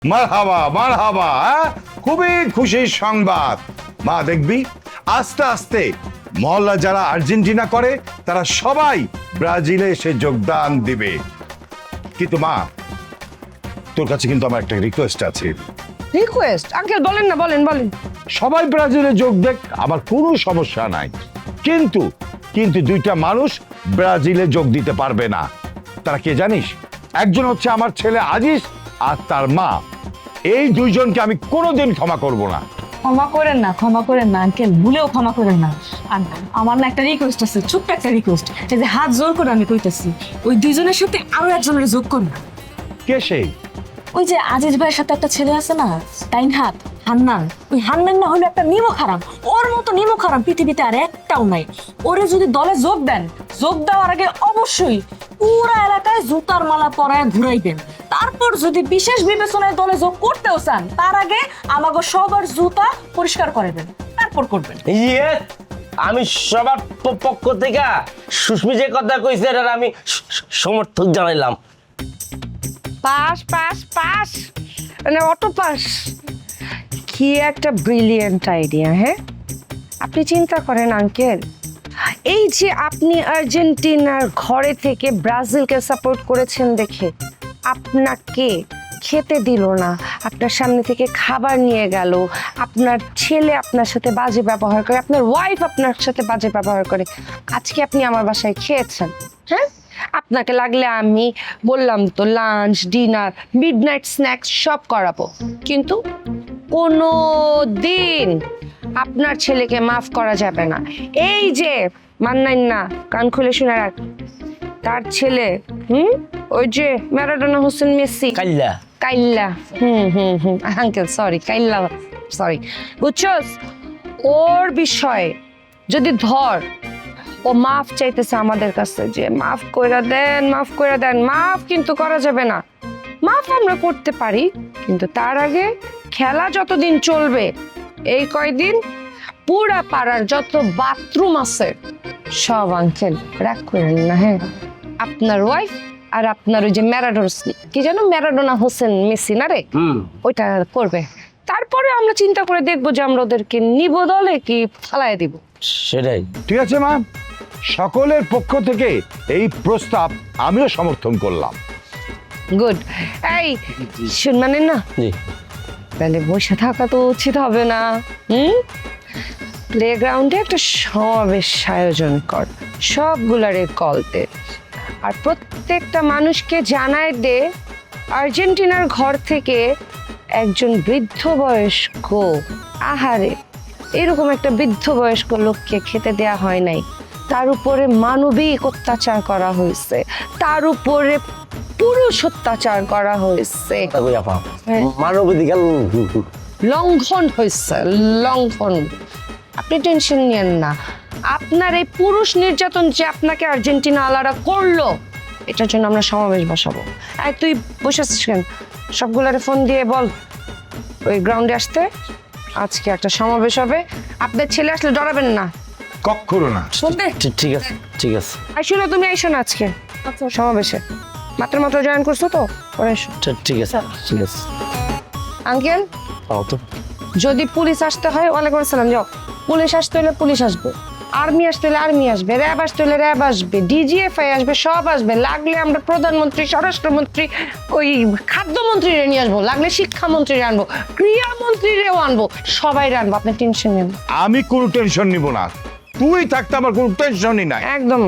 মারহাবা মারহাবা, খুবই খুশির সংবাদ। মা দেখবি আস্তে আস্তে মহল্লা যারা আর্জেন্টিনা করে তারা সবাই ব্রাজিলে এসে যোগদান দিবে। কিন্তু মা, তোর কাছে কিন্তু আমার একটা রিকোয়েস্ট আছে। রিকোয়েস্ট? আঙ্কেল বলেন না, বলেন বলেন। সবাই ব্রাজিলে যোগ দেখ, আমার কোনো সমস্যা নাই, কিন্তু কিন্তু দুইটা মানুষ ব্রাজিলে যোগ দিতে পারবে না। তারা কে জানিস? একজন হচ্ছে আমার ছেলে আজিজ আর তার মা। এই দুইজনকে আমি কোনোদিন ক্ষমা করব না। ক্ষমা করেন না, ক্ষমা করেন না আঙ্কেল, ভুলেও ক্ষমা করেন না। আর আমার না একটা রিকোয়েস্ট আছে, ছোট্ট একটা রিকোয়েস্ট। এই যে হাত জোর করে আমি কইতেছি, ওই দুইজনের সাথে আরো একজনের যোগ করুন। কে সেই? ওই যে আজিজ ভাইয়ের সাথে একটা ছেলে আছে না, তাইন হাত, হান্নান। ওই হান্নান না হলো একটা নিমক হারাম। ওর মতো নিমক হারাম পৃথিবীতে আর একটাও নাই। ওরে যদি দলে যোগ দেন, যোগ দেওয়ার আগে অবশ্যই পুরা এলাকায় জুতার মালা পরায় ঘুরাইবেন। তারপর যদি বিশেষ বিবেচনায় দলে যোগ করতেও চান, তার আগে আমাকে সবার জুতা পরিষ্কার করে দেন, তারপর করবেন। ইয়ে, আমি সবার পক্ষ থেকে সুস্মি যে কথা কইছে এটার আমি সমর্থন জানাইলাম। পাস পাস পাস, মানে অটো পাস। কি একটা ব্রিলিয়েন্ট আইডিয়া। হ্যাঁ, আপনি চিন্তা করেন আঙ্কেল, এই যে আপনি আর্জেন্টিনার ঘরে থেকে ব্রাজিলকে সাপোর্ট করেছেন দেখে আপনাকে খেতে দিল না, আপনার সামনে থেকে খাবার নিয়ে গেল, আপনার ছেলে আপনার সাথে বাজে ব্যবহার করে, আপনার ওয়াইফ আপনার সাথে বাজে ব্যবহার করে, আজকে আপনি আমার বাসায় খেয়েছেন। হ্যাঁ, আপনাকে লাগলে আমি বললাম তো লাঞ্চ, ডিনার, মিডনাইট স্ন্যাক্স সব করাবো, কিন্তু কোনো দিন আপনার ছেলেকে মাফ করা যাবে না। এই যে মান্নান না, কান খুলে শুনে রাখ, তার ছেলে ওই যে ম্যারাডোনা হোসেন মেসি, কাইল্লা কাইল্লা, আঙ্কেল সরি, কাইল্লা সরি, বুঝছস? ওর বিষয়ে যদি ধর ও মাফ চাইতেছে আমাদের কাছে যে মাফ কইরা দেন, মাফ কইরা দেন, মাফ কিন্তু করা যাবে না। মাফ আমরা করতে পারি, কিন্তু তার আগে খেলা যতদিন চলবে, এই কয়দিন পুরা পাড়ার যত বাথরুম আছে সব আঙ্কেল রাগ করেন না। হ্যাঁ, আপনার ওয়াইফ আর আপনার ওই যে কি যেন ম্যারাডোনা হোসেন মেসি না রে, ওইটা করবে। তারপরে আমরা চিন্তা করে দেখবো যে আমরা ওদেরকে নিব দলে কি ফালায় দিব। সেটাই ঠিক আছে মা, সকলের পক্ষ থেকে এই প্রস্তাব আমিও সমর্থন করলাম। গুড। এই শুনমানেন না, জি। তাহলে বসে থাকা তো উচিত হবে না। প্লেগ্রাউন্ডে একটা সমাবেশ আয়োজন কর, সবগুলারে কল দে, আর প্রত্যেকটা মানুষকে জানায় দে আর্জেন্টিনার ঘর থেকে একজন বৃদ্ধ বয়স্ক, আহারে এরকম একটা বৃদ্ধ বয়স্ক লোককে খেতে দেয়া হয় নাই, তার উপরে মানবিক অত্যাচার করা হয়েছে, তার উপরে পুরুষ অত্যাচার করা হয়েছে, মানবাধিকার লঙ্ঘন হয়েছে, লঙ্ঘন। আপনি টেনশন নিয়েন না, আপনার এই পুরুষ নির্যাতন যে আপনাকে আর্জেন্টিনা আলাদা করলো, এটার জন্য আমরা সমাবেশ বসাবো। আর তুই বসে আছিস কেন? সবগুলারে ফোন দিয়ে বল ওই গ্রাউন্ডে আসতে, আজকে একটা সমাবেশ হবে। আপনার ছেলে আসলে ডরাবেন না, কক্ষনো না। শুনতে ঠিক আছে, ঠিক আছে। আর শুনো, তুমি এসো না আজকে সমাবেশে, মাত্র জয়েন করছো তো, পরে এসো। ঠিক আছে, ঠিক আছে। আঙ্কেল, তো যদি পুলিশ আসতে হয়, ওয়ালাইকুম আসসালাম, যাও। পুলিশ আসতে হলে পুলিশ আসবে, আর্মি আসতে হলে আর্মি আসবে, র্যাব আসতে হলে র্যাব আসবে, ডিজিএফআই আসবে, সব আসবে। লাগলে আমরা প্রধানমন্ত্রী, স্বরাষ্ট্রমন্ত্রী, ওই খাদ্যমন্ত্রীরে নিয়ে আসবো, লাগলে শিক্ষামন্ত্রীরে আনবো, ক্রীড়ামন্ত্রীরেও আনবো, সবাই আনবো, আপনি টেনশন নেন। আমি কোনো টেনশন নিব না, তুই থাকতে আমার কোনো টেনশনই নাই। একদম